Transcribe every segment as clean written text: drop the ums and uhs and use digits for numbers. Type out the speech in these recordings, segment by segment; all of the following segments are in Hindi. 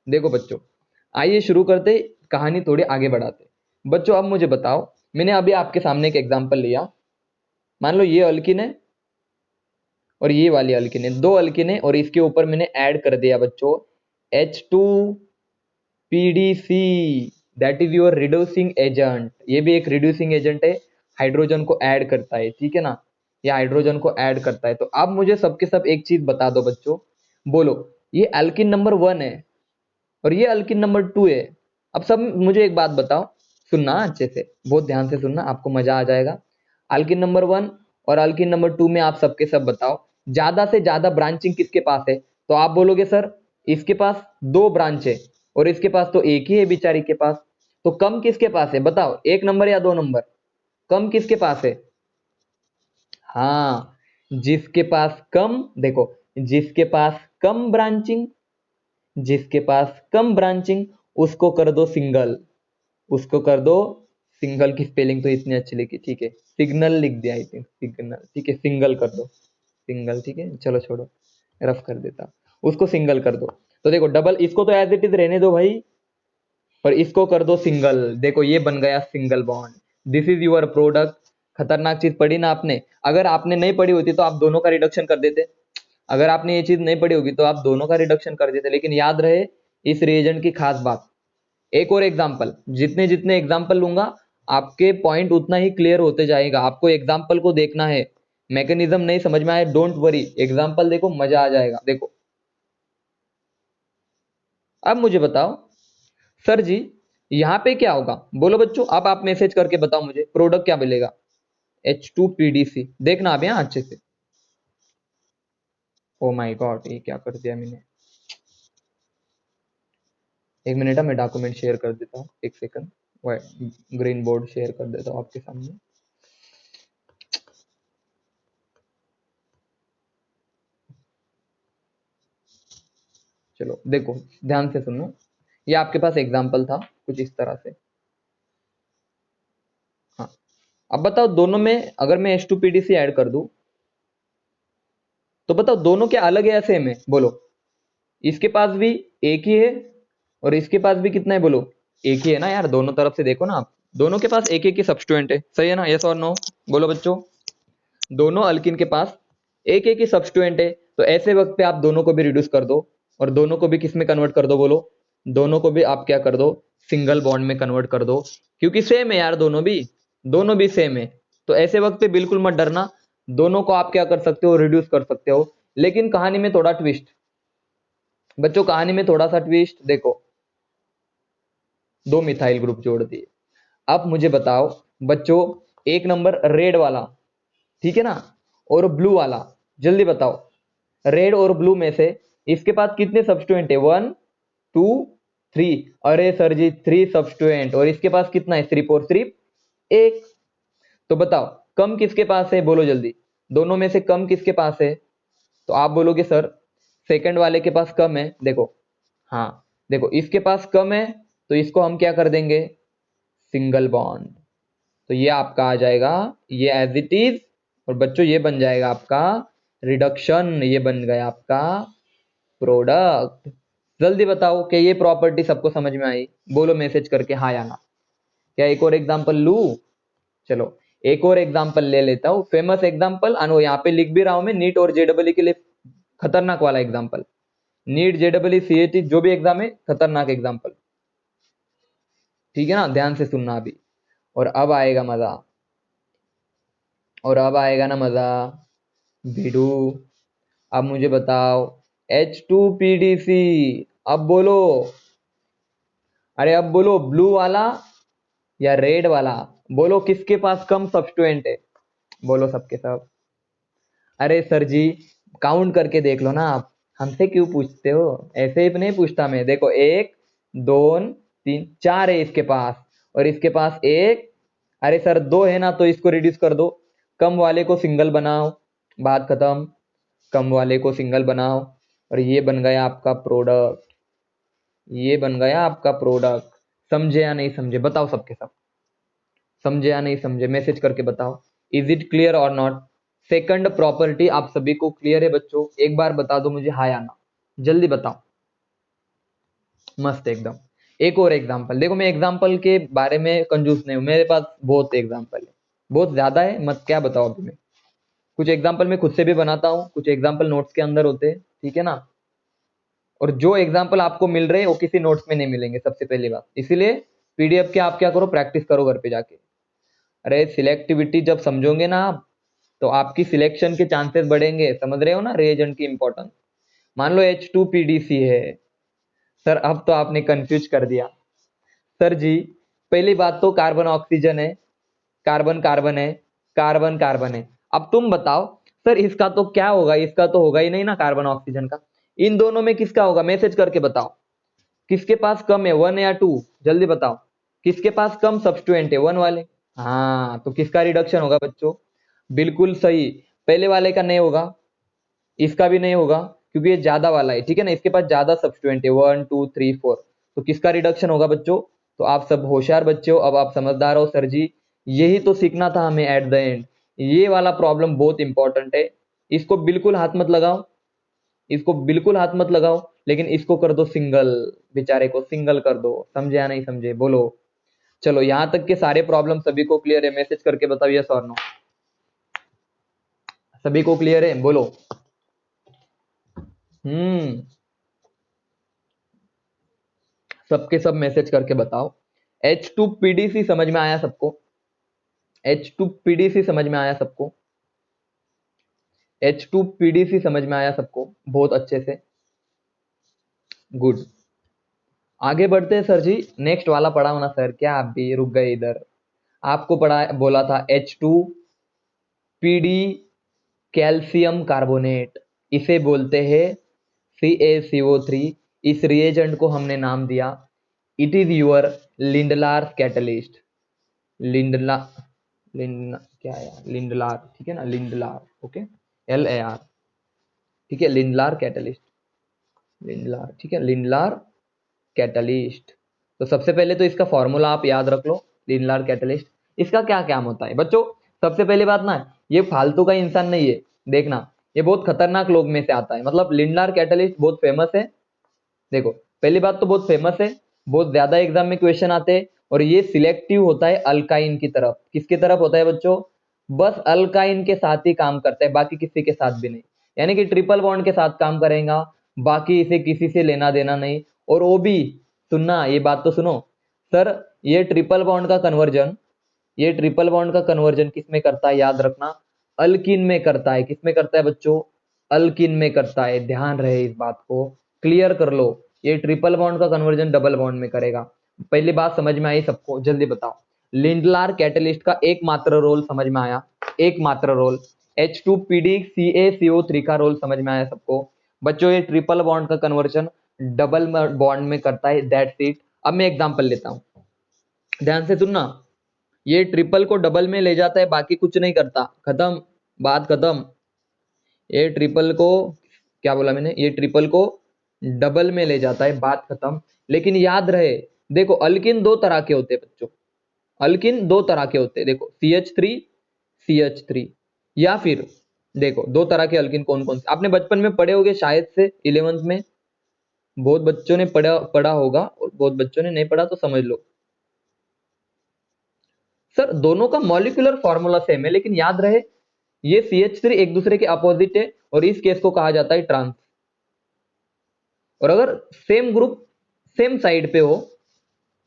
देखो बच्चों, आइए शुरू करते, कहानी थोड़ी आगे बढ़ाते। बच्चों अब मुझे बताओ, मैंने अभी आपके सामने एक एग्जांपल लिया। मान लो ये अल्किन है और ये वाली अल्किन है, दो अल्किन है और इसके ऊपर मैंने ऐड कर दिया बच्चों H2PDC, that is your reducing agent. ये भी एक रिड्यूसिंग एजेंट है, हाइड्रोजन को ऐड करता है, ठीक है ना, ये हाइड्रोजन को ऐड करता है। तो अब मुझे सबके सब एक चीज बता दो बच्चों, बोलो ये अल्किन नंबर 1 है और ये अल्किन नंबर 2 है। अब सब मुझे एक बात बताओ, सुनना अच्छे से, बहुत ध्यान से सुनना, आपको मजा आ जाएगा। अल्किन नंबर 1 और अल्किन नंबर 2 में आप सबके सब बताओ ज्यादा से ज्यादा ब्रांचिंग किसके पास है। तो आप बोलोगे सर इसके पास दो ब्रांच है और इसके पास तो एक ही है बेचारी के पास। तो कम किसके पास है बताओ, 1 नंबर या 2 नंबर? कम किसके पास है? हाँ, जिसके पास कम, देखो जिसके पास कम ब्रांचिंग, जिसके पास कम ब्रांचिंग उसको कर दो सिंगल, उसको कर दो सिंगल। की स्पेलिंग तो इतनी अच्छी लिखी, ठीक है, सिग्नल लिख दिया, आई थिंक सिग्नल, ठीक है, सिंगल कर दो, सिंगल, ठीक है, चलो छोड़ो, रफ कर देता, उसको सिंगल कर दो। तो देखो डबल, इसको तो एज इट इज रहने दो भाई, और इसको कर दो सिंगल। देखो ये बन गया single bond, this is your product. खतरनाक चीज पढ़ी ना आपने? अगर आपने नहीं पढ़ी होती तो आप दोनों का रिडक्शन कर देते, अगर आपने ये चीज नहीं पढ़ी होगी तो आप दोनों का रिडक्शन कर देते। लेकिन याद रहे इस रिएजेंट की खास बात, एक और एग्जाम्पल, जितने जितने एग्जाम्पल लूंगा आपके पॉइंट उतना ही क्लियर होते जाएगा। आपको एग्जाम्पल को देखना है, मैकेनिज्म नहीं समझ में आए डोंट वरी, एग्जाम्पल देखो मजा आ जाएगा। देखो अब मुझे बताओ सर जी यहाँ पे क्या होगा, बोलो बच्चों, अब आप मैसेज करके बताओ मुझे प्रोडक्ट क्या मिलेगा। H2PDC, देखना आप यहाँ अच्छे से। ओ माय गॉड, ये क्या कर दिया मैंने, एक मिनट, मैं डॉक्यूमेंट शेयर कर देता हूँ, एक सेकंड, ग्रीन बोर्ड शेयर कर देता हूँ आपके सामने। चलो देखो ध्यान से सुनो, ये आपके पास एग्जाम्पल था कुछ इस तरह से। हाँ, अब बताओ दोनों में अगर मैं H2PDC ऐड कर दूं तो बताओ दोनों क्या अलग है या सेम है, बोलो। इसके पास भी एक ही है और इसके पास भी कितना है, बोलो एक ही है ना यार, दोनों तरफ से देखो ना आप, दोनों के पास एक एक ही सब्स्टिट्यूएंट है, सही है ना, यस और नो, बोलो बच्चों। दोनों अल्किन के पास एक एक ही सब्स्टिट्यूएंट है, तो ऐसे वक्त पे आप दोनों को भी रिड्यूस कर दो और दोनों को भी किस में कन्वर्ट कर दो, बोलो। दोनों को भी आप क्या कर दो, सिंगल बॉन्ड में कन्वर्ट कर दो, क्योंकि सेम है यार, दोनों भी सेम है। तो ऐसे वक्त पे बिल्कुल मत डरना, दोनों को आप क्या कर सकते हो, रिड्यूस कर सकते हो। लेकिन कहानी में थोड़ा ट्विस्ट बच्चों, कहानी में थोड़ा सा ट्विस्ट, देखो दो मिथाइल ग्रुप जोड़ दिए। अब मुझे बताओ बच्चों, एक नंबर रेड वाला, ठीक है ना, और ब्लू वाला, जल्दी बताओ रेड और ब्लू में से इसके पास कितने सब्स्टिट्यूएंट है, 1 2 3। अरे सर जी 3 सब्स्टिट्यूएंट, और इसके पास कितना है, सिर्फ और सिर्फ एक। तो बताओ कम किसके पास है, बोलो जल्दी, दोनों में से कम किसके पास है? तो आप बोलोगे सर सेकंड वाले के पास कम है, देखो, हाँ देखो इसके पास कम है, तो इसको हम क्या कर देंगे, सिंगल बॉन्ड। तो ये आपका आ जाएगा, ये एज इट इज, और बच्चों ये बन जाएगा आपका रिडक्शन, ये बन गया आपका प्रोडक्ट। जल्दी बताओ कि ये प्रॉपर्टी सबको समझ में आई, बोलो मैसेज करके हाँ या ना। क्या एक और एग्जांपल लूं? चलो एक और एग्जांपल ले लेता हूं, फेमस एग्जांपल, अनु यहाँ पे लिख भी रहा हूं मैं, नीट और जेडबल के लिए खतरनाक वाला एग्जांपल, नीट जेडबल सीएटी जो भी एग्जाम है, खतरनाक एग्जांपल, ठीक है ना, ध्यान से सुनना अभी, और अब आएगा मजा, और अब आएगा ना मजा भिड़ू। अब मुझे बताओ H2PDC, अब बोलो, अरे अब बोलो ब्लू वाला या रेड वाला, बोलो किसके पास कम सब्स्टिट्यूएंट है, बोलो सबके सब। अरे सर जी काउंट करके देख लो ना आप, हमसे क्यों पूछते हो, ऐसे ही नहीं पूछता मैं, देखो 1 2 3 4 है इसके पास, और इसके पास एक, अरे सर 2 है ना, तो इसको रिड्यूस कर दो, कम वाले को सिंगल बनाओ, बात खत्म, कम वाले को सिंगल बनाओ, और ये बन गया आपका प्रोडक्ट, ये बन गया आपका प्रोडक्ट। समझे या नहीं समझे, बताओ सबके सब, समझे या नहीं समझे, मैसेज करके बताओ, इज इट क्लियर और नॉट। सेकंड प्रॉपर्टी आप सभी को क्लियर है बच्चों, एक बार बता दो मुझे हाँ या ना, जल्दी बताओ। मस्त एकदम। एक और एग्जांपल देखो, मैं एग्जांपल के बारे में कंजूस नहीं हूँ, मेरे पास बहुत एग्जांपल है, बहुत ज्यादा है, मत क्या बताओ अभी मैं। कुछ एग्जांपल मैं खुद से भी बनाता हूँ, कुछ एग्जांपल नोट्स के अंदर होते हैं, ठीक है ना। और जो एग्जांपल आपको मिल रहे हैं वो किसी नोट्स में नहीं मिलेंगे, सबसे पहली बात। इसीलिए पीडीएफ के आप क्या करो, प्रैक्टिस करो घर पे जाके। अरे सिलेक्टिविटी जब समझोगे ना आप, तो आपकी सिलेक्शन के चांसेस बढ़ेंगे, समझ रहे हो ना रिएजेंट की इंपॉर्टेंस। मान लो H2PDC है, सर अब तो आपने कंफ्यूज कर दिया। सर जी पहली बात तो कार्बन ऑक्सीजन है, कार्बन कार्बन है, कार्बन कार्बन है। अब तुम बताओ सर इसका तो क्या होगा, इसका तो होगा ही नहीं ना कार्बन ऑक्सीजन का। इन दोनों में किसका होगा, मैसेज करके बताओ। किसके पास कम है, 1 या 2, जल्दी बताओ। किसके पास कम सब्स्टिट्यूएंट है, 1 वाले। हाँ तो किसका रिडक्शन होगा बच्चों, बिल्कुल सही, पहले वाले का नहीं होगा, इसका भी नहीं होगा, क्योंकि ये ज्यादा वाला है, ठीक है ना, इसके पास ज्यादा सब्स्टिट्यूएंट है, 1 2 3 4। तो किसका रिडक्शन होगा बच्चों। तो आप सब होशियार बच्चे हो, अब आप समझदार हो। सर जी यही तो सीखना था हमें एट द एंड, ये वाला प्रॉब्लम बहुत इंपॉर्टेंट है। इसको बिल्कुल हाथ मत लगाओ, इसको बिल्कुल हाथ मत लगाओ, लेकिन इसको कर दो सिंगल, बेचारे को सिंगल कर दो। समझे या नहीं समझे बोलो। चलो यहां तक के सारे प्रॉब्लम सभी को क्लियर है, मैसेज करके बताओ यस और नो। सभी को क्लियर है बोलो। हम्म, सबके सब मैसेज करके बताओ। H2PDC समझ में आया सबको, H2PDC समझ में आया सबको, H2PDC समझ में आया सबको बहुत अच्छे से, गुड। आगे बढ़ते हैं सर जी, नेक्स्ट वाला पढ़ाओ ना सर, क्या आप भी रुक गए इधर। आपको पढ़ा बोला था H2PD कैल्शियम कार्बोनेट, इसे बोलते हैं CaCO3। इस रिएजेंट को हमने नाम दिया, it is your Lindlar catalyst. लिंडला लिंड क्या है यार, लिंडलार, ठीक है ना, लिंडलार, ओके, LAR, ठीक है, लिंडलार कैटलिस्ट, लिंडलार, ठीक है, लिंडलार कैटलिस्ट। तो सबसे पहले तो इसका फॉर्मूला आप याद रख लो, लिंडलार कैटलिस्ट। इसका क्या काम होता है बच्चों, सबसे पहली बात ना, ये फालतू का इंसान नहीं है, देखना ये बहुत खतरनाक लोग में से आता है। मतलब लिंडलार कैटलिस्ट बहुत फेमस है, देखो पहली बात तो बहुत फेमस है, बहुत ज्यादा एग्जाम में क्वेश्चन आते हैं। और ये सिलेक्टिव होता है अल्काइन की तरफ, किसकी तरफ होता है बच्चों, बस अल्काइन के साथ ही काम करता है, बाकी किसी के साथ भी नहीं। यानी कि ट्रिपल बॉन्ड के साथ काम करेगा, बाकी इसे किसी से लेना देना नहीं। और वो भी सुनना, ये बात तो सुनो सर, ये ट्रिपल बॉन्ड का कन्वर्जन, ये ट्रिपल बॉन्ड का कन्वर्जन किस में करता है, याद रखना, अल्किन में करता है। किस में करता है बच्चों, अल्किन में करता है, ध्यान रहे इस बात को, क्लियर कर लो। ये ट्रिपल बॉन्ड का कन्वर्जन डबल बॉन्ड में करेगा। पहली बात समझ में आई सबको, जल्दी बताओ। लिंडलार कैटलिस्ट का एकमात्र रोल समझ में आया, एकमात्र रोल, H2PD CaCO3 का रोल समझ में आया सबको। बच्चों ये ट्रिपल बॉन्ड का कन्वर्जन डबल बॉन्ड में करता है, दैट्स इट। अब मैं एग्जांपल लेता हूं, ध्यान से सुनना। ये ट्रिपल को डबल में ले जाता है, बाकी कुछ नहीं करता, खत्म, बात खत्म। ये ट्रिपल को, क्या बोला मैंने, ये ट्रिपल को डबल में ले जाता है, बात खत्म। लेकिन याद रहे, देखो अल्किन दो तरह के होते हैं बच्चों, अल्किन दो तरह के होते हैं, देखो CH3 या फिर देखो दो तरह के अल्किन कौन कौन से आपने बचपन में पढ़े होंगे शायद से 11th में, बहुत बच्चों ने पढ़ा पढ़ा होगा और बहुत बच्चों ने नहीं पढ़ा तो समझ लो। सर दोनों का मॉलिक्यूलर फॉर्मूला सेम है, लेकिन याद रहे ये CH3 एक दूसरे के अपोजिट है, और इस केस को कहा जाता है ट्रांस। और अगर सेम ग्रुप सेम साइड पे हो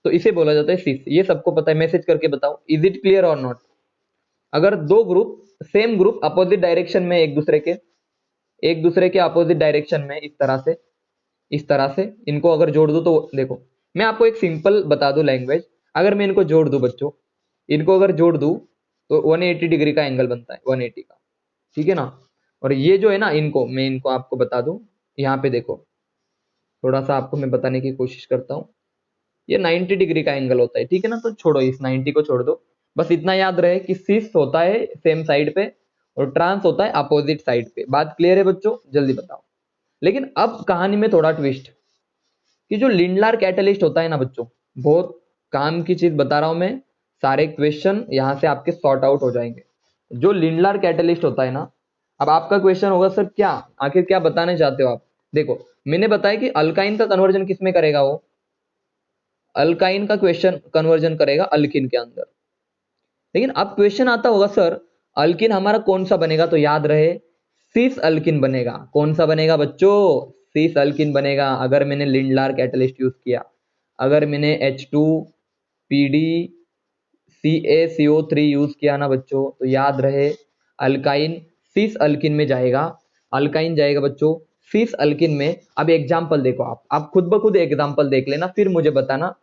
तो इसे बोला जाता है सिस। ये सबको पता है, मैसेज करके बताओ इज इट क्लियर और नॉट। अगर दो group same group opposite direction में, एक दूसरे के अपोजिट डायरेक्शन में, इस तरह से, इस तरह से इनको अगर जोड़ दो, तो देखो मैं आपको एक सिंपल बता दूं लैंग्वेज, अगर मैं इनको जोड़ दूं बच्चों, इनको अगर जोड़ दूं तो 180 डिग्री का एंगल बनता है, 180 का, ठीक है ना। और ये जो है ना, इनको मैं इनको आपको बता दूं, यहाँ पे देखो, थोड़ा सा आपको मैं बताने की कोशिश करता हूँ। ये 90 डिग्री का एंगल होता है, ठीक है ना, तो छोड़ो इस 90 को छोड़ दो। बस इतना याद रहे कि सिस होता है सेम साइड पे और ट्रांस होता है अपोजिट साइड पे। बात क्लियर है बच्चों, जल्दी बताओ। लेकिन अब कहानी में थोड़ा ट्विस्ट, कि जो लिंडलार कैटलिस्ट होता है ना बच्चों, बहुत काम की चीज बता रहा हूं मैं, सारे क्वेश्चन यहां से आपके सॉर्ट आउट हो जाएंगे। जो लिंडलार कैटलिस्ट होता है ना, अब आपका क्वेश्चन होगा सर क्या, आखिर क्या बताने चाहते हो आप। देखो मैंने बताया कि अल्काइन का कन्वर्जन किस में करेगा वो, अल्काइन का क्वेश्चन कन्वर्जन करेगा अल्किन के अंदर। लेकिन अब क्वेश्चन आता होगा सर अल्किन हमारा कौन सा बनेगा, तो याद रहे सिस अल्किन बनेगा। कौन सा बनेगा बच्चों, सिस अल्किन बनेगा अगर मैंने लिंडलार कैटलिस्ट यूज किया। अगर मैंने H2PD CaCO3 यूज किया ना बच्चों, तो याद रहे अल्काइन सिस अल्किन में जाएगा। अल्काइन जाएगा बच्चों सिस अल्किन में। अब एग्जांपल देखो, आप खुद ब खुद एग्जांपल देख लेना, फिर मुझे बताना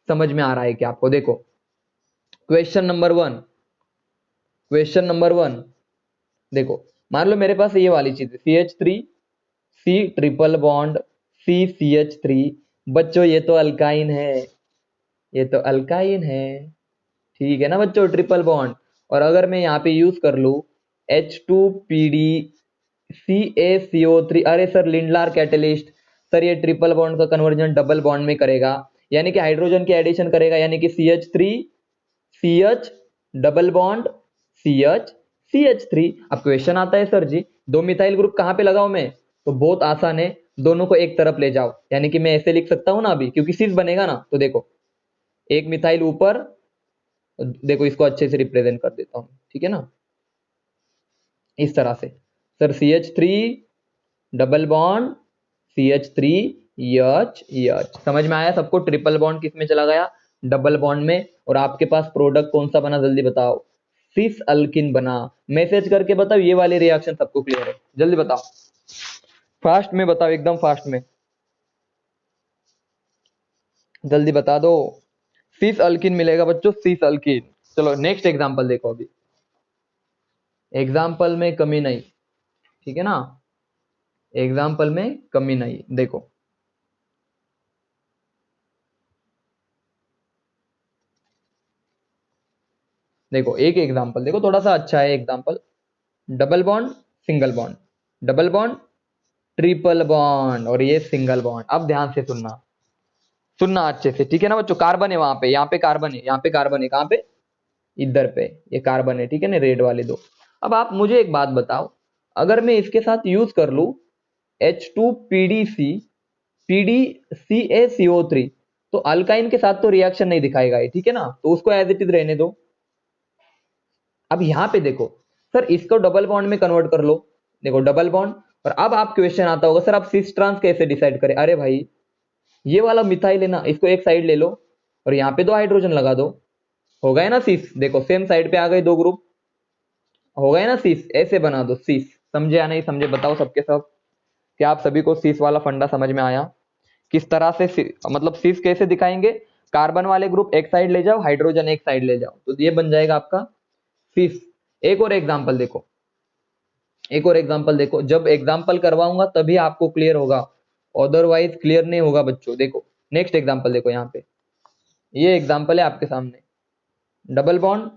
समझ में आ रहा है कि आपको। देखो क्वेश्चन नंबर वन देखो, मान लो मेरे पास ये वाली चीज है CH3 C triple bond CCH3। बच्चों ये तो अल्काइन है, ये तो अल्काइन है, ठीक है ना बच्चों, ट्रिपल बॉन्ड। और अगर मैं यहाँ पे यूज कर लू H2PD CaCO3, अरे सर लिंडलार कैटलिस्ट, सर ये ट्रिपल बॉन्ड का कन्वर्जन डबल बॉन्ड में करेगा, यानी कि हाइड्रोजन की एडिशन करेगा, यानी कि CH3CH डबल बॉन्ड CH अब क्वेश्चन आता है सर जी दो मिथाइल ग्रुप कहाँ पे लगाओ मैं, तो बहुत आसान है, दोनों को एक तरफ ले जाओ। यानी कि मैं ऐसे लिख सकता हूं ना अभी, क्योंकि सिस बनेगा ना, तो देखो एक मिथाइल ऊपर, देखो इसको अच्छे से रिप्रेजेंट कर देता हूं, ठीक है ना, इस तरह से। Sir CH3 double bond CH3H, समझ में आया सबको। ट्रिपल बॉन्ड किस में चला गया, डबल बॉन्ड में। और आपके पास प्रोडक्ट कौन सा बना, जल्दी बताओ, सिस अल्किन बना। मैसेज करके बताओ ये वाले रिएक्शन सबको क्लियर है, जल्दी बताओ, फास्ट में बताओ, एकदम फास्ट में, जल्दी बता दो। सिस अल्किन मिलेगा बच्चों, सिस अल्किन। चलो नेक्स्ट एग्जांपल देखो, अभी एग्जाम्पल में कमी नहीं, ठीक है ना, एग्जाम्पल में कमी नहीं। देखो देखो एक एग्जाम्पल देखो, थोड़ा सा अच्छा है example. Double bond single bond, double bond triple bond, और ये सिंगल बॉन्ड। अब ध्यान से सुनना, सुनना अच्छे से, ठीक है ना बच्चों। कार्बन है वहां पे, यहाँ पे कार्बन है, यहाँ पे कार्बन है, कहाँ पे, इधर पे ये कार्बन है, ठीक है ना, रेड वाले दो। अब आप मुझे एक बात बताओ, अगर मैं इसके साथ यूज कर लू H2PDCPDCaCO3, तो अल्काइन के साथ तो रिएक्शन नहीं दिखाएगा ये, ठीक है ना, तो उसको एज इट इज रहने दो। अब यहाँ पे देखो सर, इसको डबल बॉन्ड में कन्वर्ट कर लो, देखो डबल बॉन्ड। और अब आप क्वेश्चन आता होगा सर आप सिस ट्रांस कैसे डिसाइड करें। अरे भाई ये वाला मिथाइल है ना, इसको एक साइड ले लो और यहाँ पे दो हाइड्रोजन लगा दो, हो गए ना सिस। देखो सेम साइड पे आ गए दो ग्रुप, हो गए ना सिस, ऐसे बना दो सिस। समझे या नहीं समझे बताओ सबके सब, क्या आप सभी को सिस वाला फंडा समझ में आया। किस तरह से मतलब सिस कैसे दिखाएंगे, कार्बन वाले ग्रुप एक साइड ले जाओ, हाइड्रोजन एक साइड ले जाओ, तो ये बन जाएगा आपका सिस। एक और एग्जांपल देखो, एक और एग्जांपल देखो, जब एग्जांपल करवाऊंगा तभी आपको क्लियर होगा, अदरवाइज क्लियर नहीं होगा बच्चों। देखो नेक्स्ट एग्जांपल देखो, यहाँ पे ये एग्जांपल है आपके सामने, डबल बॉन्ड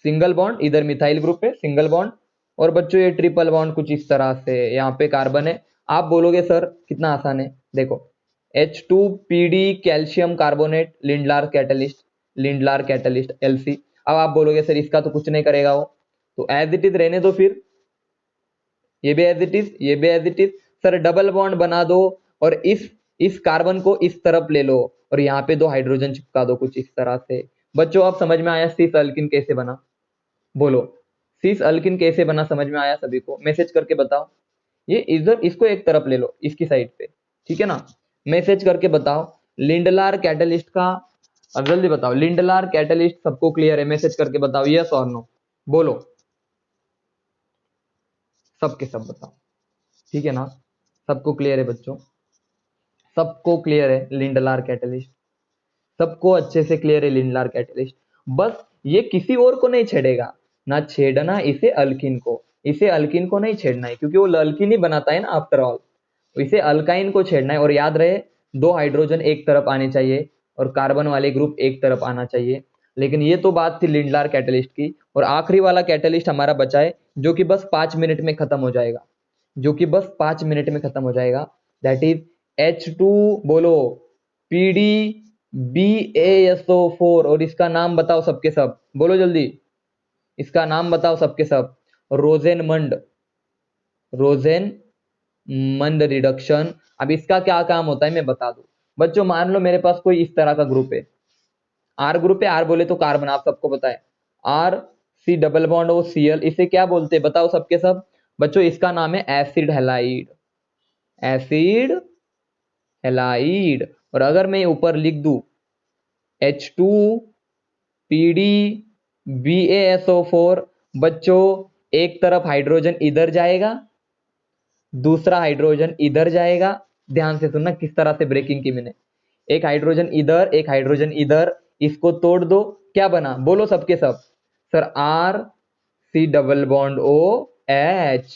सिंगल बॉन्ड, इधर मिथाइल ग्रुप है सिंगल बॉन्ड, और बच्चों ये ट्रिपल बॉन्ड कुछ इस तरह से, यहाँ पे कार्बन है। आप बोलोगे सर कितना आसान है, देखो H2PD calcium carbonate Lindlar catalyst, Lindlar catalyst LC। अब आप बोलोगे सर इसका तो कुछ नहीं करेगा वो, तो एज इट इज रहने दो, फिर ये भी एज इट इज, ये भी as it is. Sir double bond बना दो और इस कार्बन को इस तरफ ले लो और यहाँ पे दो हाइड्रोजन चिपका दो कुछ इस तरह से। बच्चों अब समझ में आया सिस अल्किन कैसे बना, बोलो सिस अल्किन कैसे बना, समझ में आया सभी को, मैसेज करके बताओ। ये इधर इसको एक तरफ ले लो इसकी साइड पे, ठीक है ना, मैसेज करके बताओ लिंडलार कैटलिस्ट का। अब जल्दी बताओ लिंडलार कैटलिस्ट सबको क्लियर है, मैसेज करके बताओ यस और नो, बोलो सबके सब बताओ, ठीक है ना, सबको क्लियर है बच्चों, सबको क्लियर है लिंडलार कैटलिस्ट, सबको अच्छे से क्लियर है लिंडलार कैटलिस्ट। बस ये किसी और को नहीं छेड़ेगा, ना छेड़ना इसे अल्किन को, इसे अल्किन को नहीं छेड़ना है, क्योंकि वो अल्किन ही बनाता है ना आफ्टर ऑल, इसे अल्काइन को छेड़ना है। और याद रहे दो हाइड्रोजन एक तरफ आने चाहिए और कार्बन वाले ग्रुप एक तरफ आना चाहिए। लेकिन ये तो बात थी लिंडलार कैटलिस्ट की, और आखिरी वाला कैटलिस्ट हमारा बचा है जो कि बस 5 मिनट में खत्म हो जाएगा, जो कि बस 5 मिनट में खत्म हो जाएगा, दैट इज H2, बोलो PDBaSO4, और इसका नाम बताओ सबके सब, बोलो जल्दी, इसका नाम बताओ सबके सब, रोजेनमंड, रोजेनमंड रिडक्शन। अब इसका क्या काम होता है मैं बता दूं, बच्चों मान लो मेरे पास कोई इस तरह का ग्रुप है, आर ग्रुप है, आर बोले तो कार्बन, आप सबको पता है, R C double bond O C L, इसे क्या बोलते हैं बताओ सबके सब। बच्चों इसका नाम है एसिड हैलाइड, एसिड हैलाइड। और अगर मैं ऊपर लिख दूं H2 PD BaSO4, बच्चों एक तरफ हाइड्रोजन इधर जाएगा, दूसरा हाइड्रोजन इधर जाएगा। ध्यान से सुनना किस तरह से ब्रेकिंग की मैंने, एक हाइड्रोजन इधर, एक हाइड्रोजन इधर, इसको तोड़ दो, क्या बना बोलो सबके सब। Sir R C double bond O H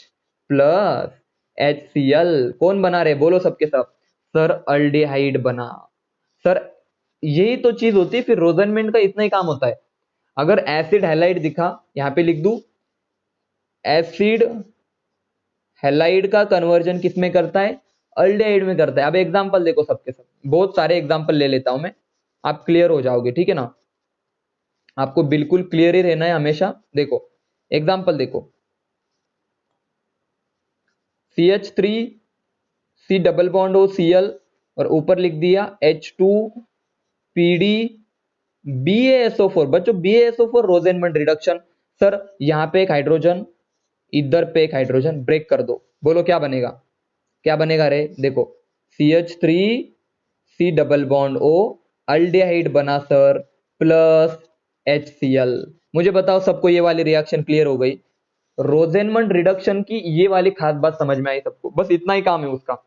plus HCl, कौन बना रहे बोलो सबके सब। सर अल्डिहाइड बना। सर यही तो चीज होती है, फिर रोजनमेंट का इतना ही काम होता है। अगर एसिड हैलाइड दिखा, यहां पे लिख दू, एसिड हैलाइड का कन्वर्जन किस में करता है, अल्डिहाइड में करता है। अब एग्जांपल देखो सबके सब, बहुत सारे एग्जांपल ले लेता हूं मैं, आप क्लियर हो जाओगे, ठीक है ना। आपको बिल्कुल क्लियर ही रहना है हमेशा। देखो एग्जांपल देखो, CH3 C double bond O Cl, और ऊपर लिख दिया H2 PD BaSO4। बच्चों BaSO4 रोजेनमेंट रिडक्शन। सर यहां पे एक हाइड्रोजन, इधर पे एक हाइड्रोजन, ब्रेक कर दो, बोलो क्या बनेगा, क्या बनेगा रे। देखो CH3 C double bond O aldehyde बना सर, प्लस HCl। मुझे बताओ सबको ये वाली रिएक्शन क्लियर हो गई। रोजेनमंड रिडक्शन की ये वाली खास बात समझ में आई सबको, बस इतना ही काम है उसका,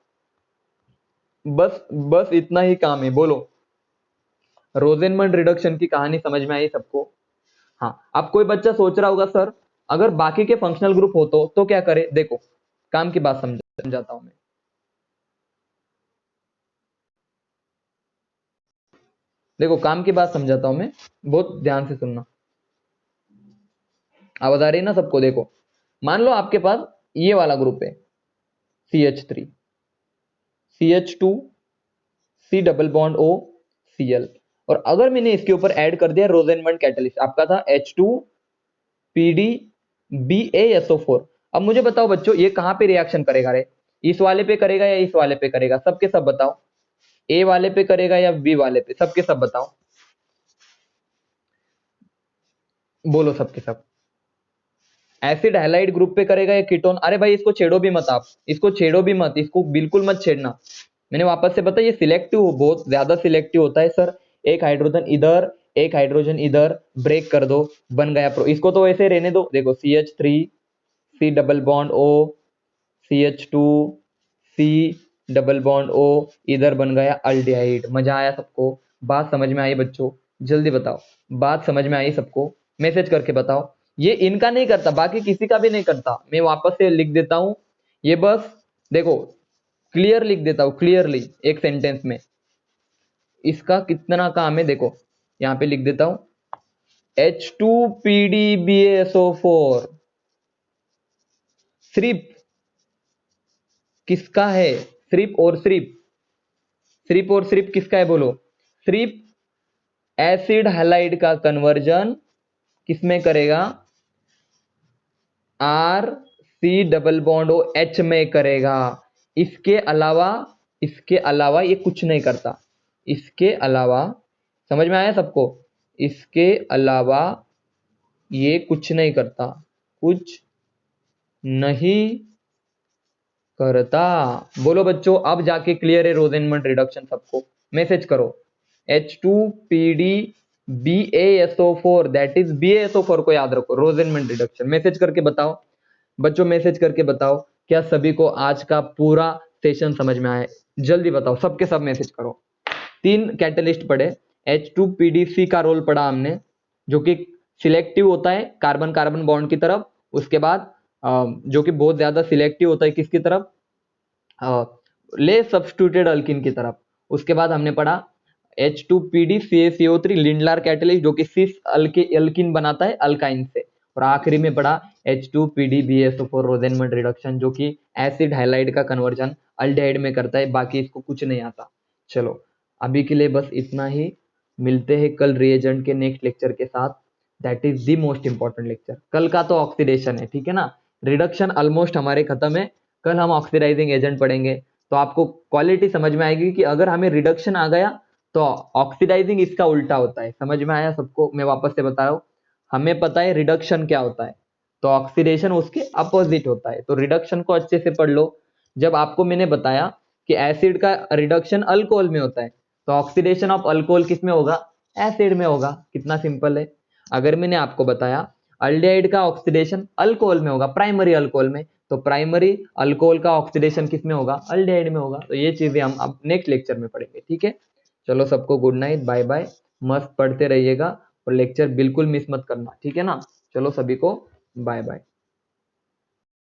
बस बस इतना ही काम है, बोलो। रोजेनमंड रिडक्शन की कहानी समझ में आई सबको। हाँ अब कोई बच्चा सोच रहा होगा सर अगर बाकी के फंक्शनल ग्रुप हो तो क्या करे। देखो काम की बात समझाता हूं मैं। देखो काम की बात समझाता हूं मैं, बहुत ध्यान से सुनना, आवाज आ रही है ना सबको। देखो मान लो आपके पास ये वाला ग्रुप है CH3 CH2 C double bond O Cl, और अगर मैंने इसके ऊपर ऐड कर दिया रोजेनमंड कैटलिस्ट, आपका था H2 PD BaSO4। अब मुझे बताओ बच्चों ये कहां पे रिएक्शन करेगा रे, इस वाले पे करेगा या इस वाले पे करेगा, सबके सब बताओ। A वाले पे करेगा या B वाले पे, सबके सब बताओ, बोलो सबके सब। एसिड हैलाइड ग्रुप पे करेगा या कीटोन, अरे भाई इसको छेड़ो भी मत, आप इसको छेड़ो भी मत, इसको बिल्कुल मत छेड़ना। मैंने वापस से बताया ये सिलेक्टिव, बहुत ज्यादा सिलेक्टिव होता है सर। एक हाइड्रोजन इधर, एक हाइड्रोजन इधर, ब्रेक कर दो, बन गया प्रो। इसको तो वैसे रहने दो। देखो CH3 C double bond O CH2 C double bond O, इधर बन गया अल्डिहाइड। मजा आया सबको, बात समझ में आई बच्चों, जल्दी बताओ बात समझ में आई सबको, मैसेज करके बताओ। ये इनका नहीं करता, बाकी किसी का भी नहीं करता, मैं वापस से लिख देता हूं ये, बस देखो क्लियर लिख देता हूं, क्लियरली एक सेंटेंस में इसका कितना काम है। देखो यहां पे लिख देता हूं H2PdBaSO4 सिर्फ किसका है, सिर्फ और सिर्फ, सिर्फ और सिर्फ किसका है बोलो, सिर्फ एसिड हैलाइड का कन्वर्जन किसमें करेगा, R C double bond O H में करेगा। इसके अलावा, इसके अलावा ये कुछ नहीं करता, इसके अलावा, समझ में आया सबको, इसके अलावा ये कुछ नहीं करता, कुछ नहीं करता। बोलो बच्चों अब जाके क्लियर है रोजेनमंड रिडक्शन सबको, मैसेज करो H2PD BaSO4, that is BaSO4 को याद रखो, रोजेनमंड रिडक्शन। मैसेज करके बताओ बच्चों, मैसेज करके बताओ क्या सभी को आज का पूरा सेशन समझ में आया, जल्दी बताओ सबके सब मैसेज करो। 3 कैटलिस्ट पढ़े, H2PDC का रोल पढ़ा हमने, जो कि सिलेक्टिव होता है कार्बन कार्बन बॉन्ड की तरफ, उसके बाद जो कि बहुत ज्यादा सिलेक्टिव होता है किसकी तरफ, ले सब्स्टिट्यूटेड अल्किन की तरफ। उसके बाद हमने पढ़ा H2PdCaCO3 लिंडलार कैटलिस्ट, जो कि सिस अल्किन बनाता है अल्काइन से। और आखिरी में पढ़ा H2PdBaSO4 रोजेनमंड रिडक्शन, जो कि एसिड हाइलाइड का कन्वर्जन अल्डिहाइड में करता है, बाकी इसको कुछ नहीं आता। चलो अभी के लिए बस इतना ही, मिलते हैं कल रिएजेंट के नेक्स्ट लेक्चर के साथ, that is the most important lecture. कल का तो ऑक्सीडेशन है, ठीक है ना, रिडक्शन ऑलमोस्ट हमारे खत्म है, कल हम ऑक्सीडाइजिंग एजेंट पढ़ेंगे। तो आपको क्वालिटी समझ में आएगी कि अगर हमें रिडक्शन आ गया तो ऑक्सीडाइजिंग इसका उल्टा होता है। समझ में आया सबको? मैं वापस से बता रहा हूँ, हमें पता है रिडक्शन क्या होता है, तो ऑक्सीडेशन उसके अपोजिट होता है। तो रिडक्शन को अच्छे से पढ़ लो। जब आपको मैंने बताया कि एसिड का रिडक्शन अल्कोहल में होता है, तो ऑक्सीडेशन ऑफ अल्कोहल किस में होगा? एसिड में होगा। कितना सिंपल है। अगर मैंने आपको बताया अल्डिहाइड का ऑक्सीडेशन अल्कोहल में होगा, प्राइमरी अल्कोहल में, तो प्राइमरी अल्कोहल का ऑक्सीडेशन किस में होगा? अल्डिहाइड में होगा। तो ये चीजें हम अब नेक्स्ट लेक्चर में पढ़ेंगे। ठीक है, चलो सबको गुड नाइट, बाय बाय। मस्त पढ़ते रहिएगा और लेक्चर बिल्कुल मिस मत करना, ठीक है ना? चलो सभी को बाय बाय।